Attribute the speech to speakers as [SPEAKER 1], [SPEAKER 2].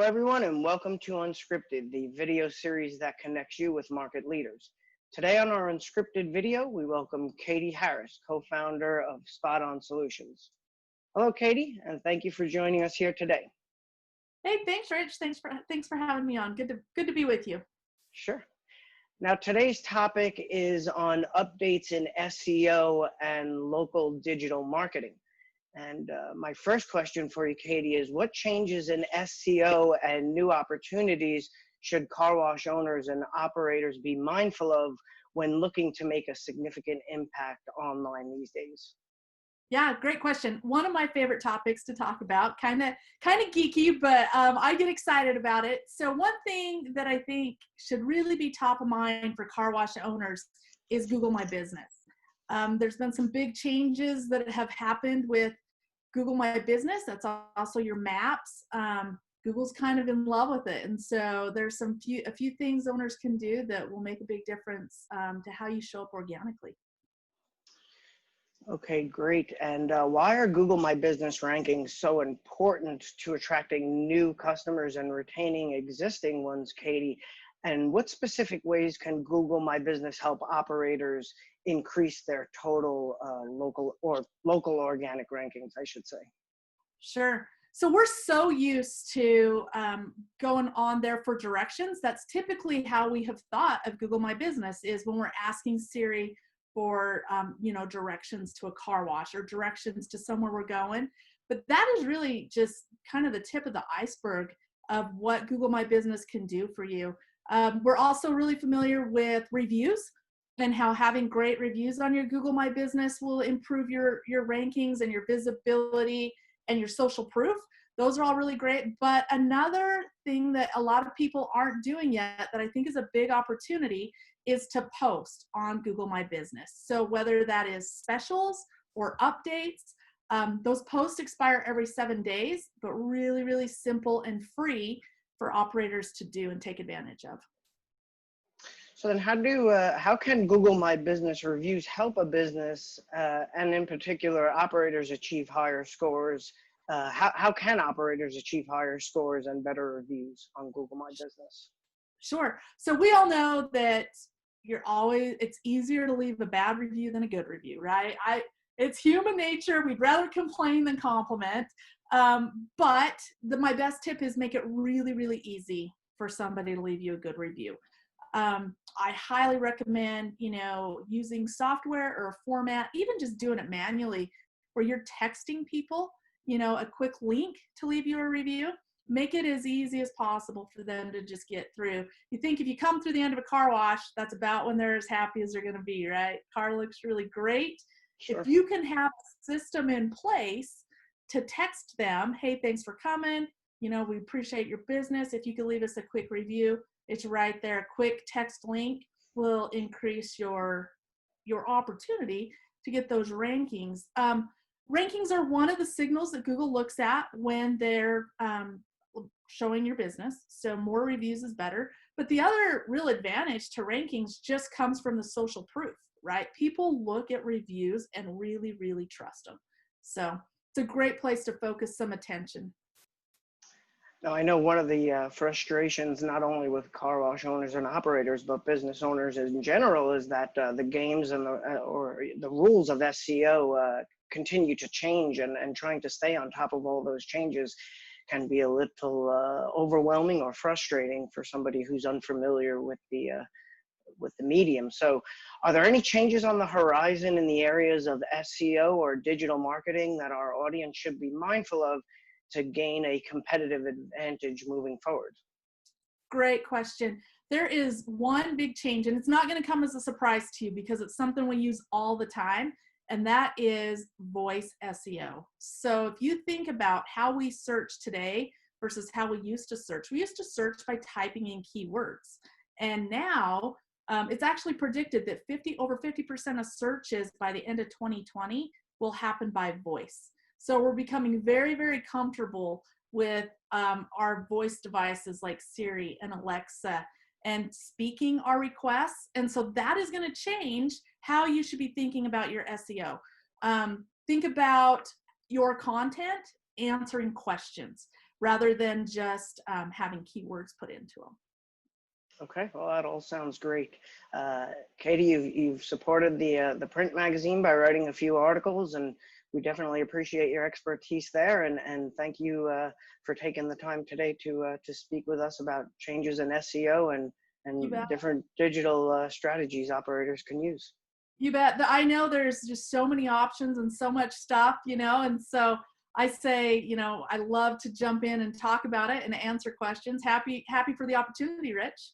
[SPEAKER 1] everyone, and welcome to Unscripted, the video series that connects you with market leaders. Today on our Unscripted video, we welcome Katie Harris, co-founder of Spot On Solutions. Hello, Katie, and thank you for joining us here today.
[SPEAKER 2] Hey, thanks, Rich. Thanks for having me on. Good to be with you.
[SPEAKER 1] Sure. Now, today's topic is on updates in SEO and local digital marketing. And my first question for you, Katie, is what changes in SEO and new opportunities should car wash owners and operators be mindful of when looking to make a significant impact online these days?
[SPEAKER 2] Yeah, great question. One of my favorite topics to talk about, kind of geeky, but I get excited about it. So one thing that I think should really be top of mind for car wash owners is Google My Business. There's been some big changes that have happened with Google My Business. That's also your maps. Google's kind of in love with it. And so there's a few things owners can do that will make a big difference to how you show up organically.
[SPEAKER 1] Okay, great. And why are Google My Business rankings so important to attracting new customers and retaining existing ones, Katie? And what specific ways can Google My Business help operators increase their total local organic rankings, I should say?
[SPEAKER 2] Sure. So we're so used to going on there for directions. That's typically how we have thought of Google My Business, is when we're asking Siri for directions to a car wash or directions to somewhere we're going. But that is really just kind of the tip of the iceberg of what Google My Business can do for you. We're also really familiar with reviews and how having great reviews on your Google My Business will improve your rankings and your visibility and your social proof. Those are all really great. But another thing that a lot of people aren't doing yet that I think is a big opportunity is to post on Google My Business. So whether that is specials or updates, those posts expire every 7 days, but really, really simple and free for operators to do and take advantage of.
[SPEAKER 1] So then how can Google My Business reviews help a business and in particular operators achieve higher scores? How can operators achieve higher scores and better reviews on Google My Business?
[SPEAKER 2] Sure. So we all know that it's easier to leave a bad review than a good review, right? It's human nature. We'd rather complain than compliment. But my best tip is make it really, really easy for somebody to leave you a good review. I highly recommend, using software or a format, even just doing it manually, where you're texting people, a quick link to leave you a review. Make it as easy as possible for them to just get through. You think if you come through the end of a car wash, that's about when they're as happy as they're going to be, right? Car looks really great.
[SPEAKER 1] Sure.
[SPEAKER 2] If you can have a system in place to text them, hey, thanks for coming. We appreciate your business. If you could leave us a quick review, it's right there. A quick text link will increase your opportunity to get those rankings. Rankings are one of the signals that Google looks at when they're showing your business. So more reviews is better. But the other real advantage to rankings just comes from the social proof, right? People look at reviews and really, really trust them. So it's a great place to focus some attention.
[SPEAKER 1] Now, I know one of the frustrations, not only with car wash owners and operators, but business owners in general, is that the games and the rules of SEO continue to change, and trying to stay on top of all those changes can be a little overwhelming or frustrating for somebody who's unfamiliar with the medium. So are there any changes on the horizon in the areas of SEO or digital marketing that our audience should be mindful of to gain a competitive advantage moving forward?
[SPEAKER 2] Great question. There is one big change, and it's not going to come as a surprise to you because it's something we use all the time, and that is voice SEO. So if you think about how we search today versus how we used to search by typing in keywords. And now it's actually predicted that over 50% of searches by the end of 2020 will happen by voice. So we're becoming very, very comfortable with our voice devices like Siri and Alexa and speaking our requests. And so that is going to change how you should be thinking about your SEO. Think about your content answering questions. rather than just having keywords put into them.
[SPEAKER 1] Okay, well, that all sounds great. Katie, you've supported the print magazine by writing a few articles, and we definitely appreciate your expertise there. And thank you for taking the time today to speak with us about changes in SEO and different digital strategies operators can use.
[SPEAKER 2] You bet. I know there's just so many options and so much stuff, and so I say, I love to jump in and talk about it and answer questions. Happy for the opportunity, Rich.